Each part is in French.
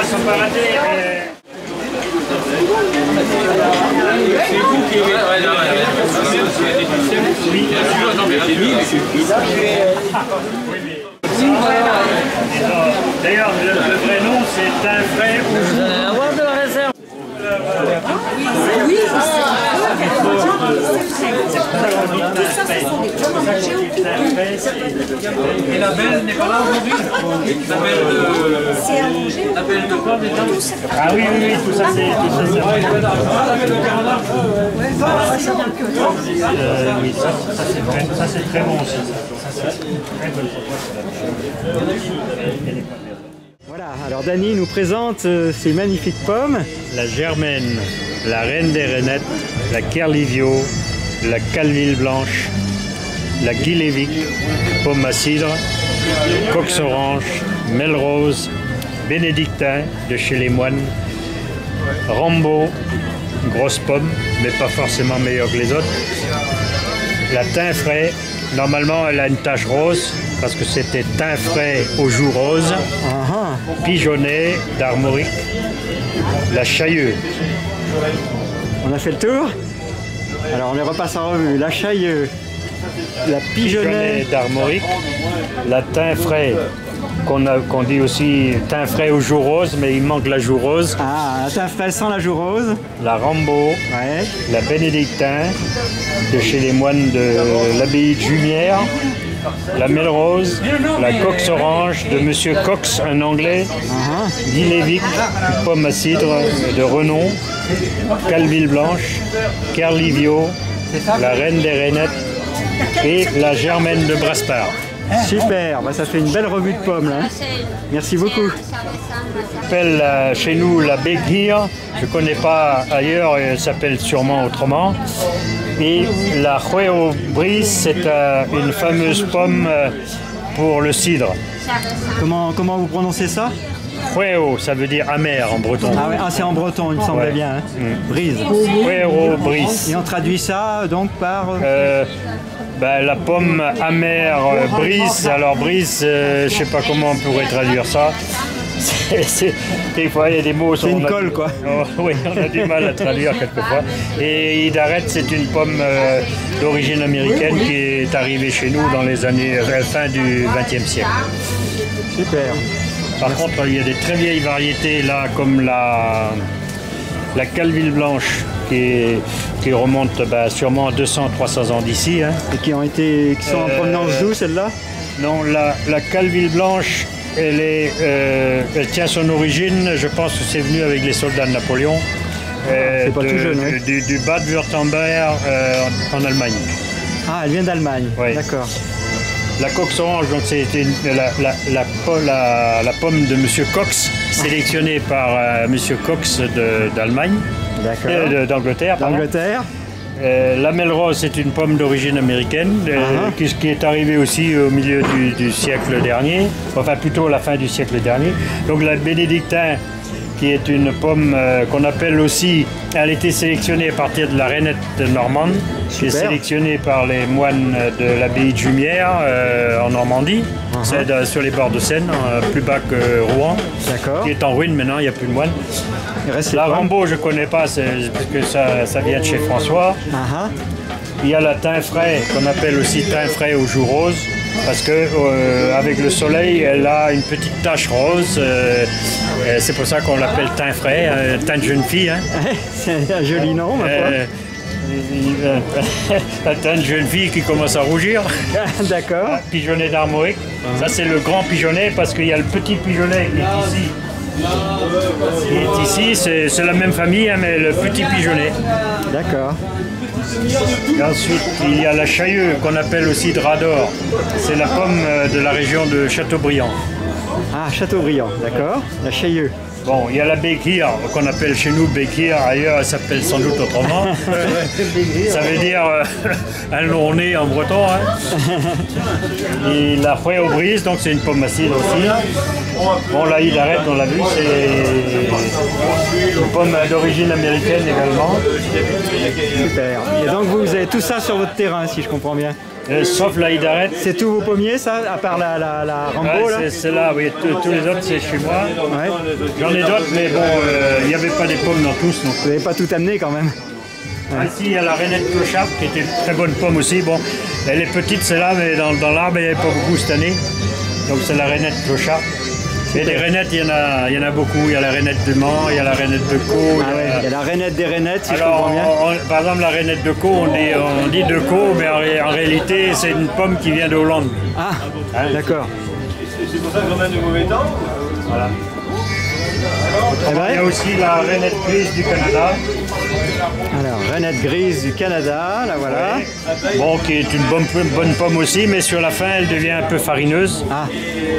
elles sont pas ratées. D'ailleurs, le vrai nom, c'est thym frais au jour. Avoir de la réserve. Oui, Et la belle n'est pas là aujourd'hui? La belle de quoi? Ah oui, oui, oui, tout ça c'est vrai. Oui, ça c'est très bon aussi. Voilà, alors Dany nous présente ces magnifiques pommes. La germaine, la reine des rainettes, la kerlivio, la calville blanche, la guilévic, pomme à cidre, cox orange, melrose, bénédictin de chez les moines, rambo, grosse pomme, mais pas forcément meilleure que les autres. La thym frais, normalement elle a une tache rose parce que c'était thym frais au jour rose. Pigeonnet d'Armorique, la Chailleux. On a fait le tour. Alors on les repasse en revue. La Chailleux, la Pigeonnet d'Armorique, la thym frais, qu'on dit aussi thym frais au jour rose, mais il manque la joue rose. Ah, la thym frais sans la joue rose. La Rambo, ouais. La bénédictin de chez les moines de l'abbaye de Jumière. La Melrose, la Cox Orange de Monsieur Cox, un Anglais, Guilévic, pomme à cidre de renom, Calville Blanche, Kerlivio, la Reine des Rainettes et la Germaine de Braspar. Super, bah ça fait une belle revue de pommes là. Merci beaucoup. On s'appelle chez nous la Big Ear, je ne connais pas ailleurs, elle s'appelle sûrement autrement. Et la Jueo Bris, c'est une fameuse pomme pour le cidre. Comment vous prononcez ça? Jueo, ça veut dire amer en breton. Ah ouais, c'est en breton, il me semblait bien. Hein. Brise. Jueo Bris. Et on traduit ça donc par... la pomme amère brise. Alors brise, je ne sais pas comment on pourrait traduire ça. Des fois il y a des mots... C'est une colle quoi. Oui, on a du mal à traduire quelquefois. Et Idaret, c'est une pomme d'origine américaine qui est arrivée chez nous dans les années fin du XXe siècle. Super. Par contre, il y a des très vieilles variétés là, comme la Calville Blanche, qui remonte sûrement à 200-300 ans d'ici. Hein. Et qui sont en provenance d'où celle-là? Non, la Calville Blanche, elle tient son origine, je pense que c'est venu avec les soldats de Napoléon. C'est pas tout jeune, hein. Du Bade-Württemberg en Allemagne. Ah, elle vient d'Allemagne, oui. D'accord. La Cox Orange, donc c'était la pomme de Monsieur Cox, sélectionnée par Monsieur Cox d'Allemagne, d'Angleterre. La Melrose, c'est une pomme d'origine américaine qui est arrivée aussi au milieu du siècle dernier, enfin plutôt à la fin du siècle dernier. Donc la bénédictin, qui est une pomme qu'on appelle aussi, elle a été sélectionnée à partir de la rainette normande, qui est sélectionnée par les moines de l'abbaye de Jumière en Normandie, c'est sur les bords de Seine, plus bas que Rouen, qui est en ruine maintenant, il n'y a plus de moines. La Rambo, je ne connais pas, parce que ça vient de chez François. Il y a la thym frais, qu'on appelle aussi thym frais au jour rose, parce que avec le soleil, elle a une petite tache rose. C'est pour ça qu'on l'appelle thym frais, thym de jeune fille. Hein. C'est un joli nom, ma foi. La thym de jeune fille qui commence à rougir. D'accord. Pigeonnet d'Armorique. Ça, c'est le grand pigeonnet, parce qu'il y a le petit pigeonnet qui est ici. C'est la même famille, hein, mais le petit pigeonnet. D'accord. Et ensuite, il y a la Chailleux, qu'on appelle aussi Drador. C'est la pomme de la région de Châteaubriand. Ah, Châteaubriand, d'accord. La Chailleux. Bon, il y a la Béquire, qu'on appelle chez nous Béquire, ailleurs elle s'appelle sans doute autrement. Ça veut dire un long nez en breton. Hein. Et la Jueo Brise, donc c'est une pomme à cidre aussi. Bon, là, il arrête, on l'a vu, Une pomme d'origine américaine également. Super. Et donc vous avez tout ça sur votre terrain, si je comprends bien. Sauf la Hidarette. C'est tous vos pommiers, ça, à part la Rambo là? C'est là, oui. Tous les autres, c'est chez moi. Ouais. J'en ai d'autres, mais bon, il n'y avait pas des pommes dans tous. Donc. Vous n'avez pas tout amené quand même? Ouais. Ici, il y a la rainette clochard, qui était une très bonne pomme aussi. Bon, elle est petite, celle-là, mais dans l'arbre, il n'y avait pas beaucoup cette année. Donc c'est la rainette clochard. Et des rainettes, il y en a beaucoup. Il y a la rainette de Mans, il y a la rainette de Caux. Il y a la rainette des rainettes, si je comprends bien. Par exemple, la rainette de Caux, on dit de Caux, mais en réalité, c'est une pomme qui vient de Hollande. Ah, d'accord. C'est pour ça qu'on a de mauvais temps. Voilà. Il y a aussi la rainette grise du Canada. Alors, rainette grise du Canada, là voilà. Ouais. Bon, qui est une bonne pomme aussi, mais sur la fin, elle devient un peu farineuse. Ah.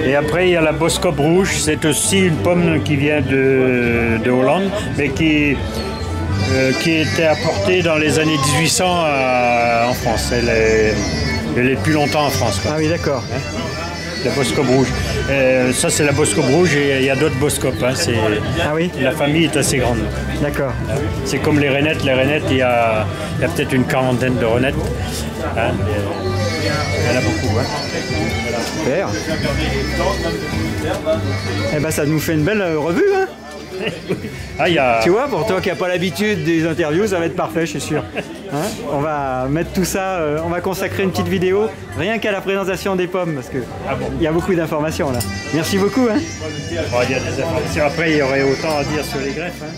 Et après, il y a la Boskop rouge. C'est aussi une pomme qui vient de Hollande, mais qui était apportée dans les années 1800 en France. Elle est plus longtemps en France. Quoi. Ah oui, d'accord. Hein? La Boskop rouge. Ça, c'est la Boskop rouge et il y a d'autres Boskop. Hein. Ah oui? La famille est assez grande. D'accord. C'est comme les rainettes. Les rainettes, il y a peut-être une quarantaine de rainettes. Hein. Il y en a beaucoup. Hein. Super. Eh ben, ça nous fait une belle revue. Hein. Tu vois, pour toi qui n'as pas l'habitude des interviews, ça va être parfait, je suis sûr. Hein, on va mettre tout ça, on va consacrer une petite vidéo rien qu'à la présentation des pommes, parce qu'il y a beaucoup d'informations là. Merci beaucoup. Hein. Bon, il y a des informations. Après, il y aurait autant à dire sur les greffes. Hein.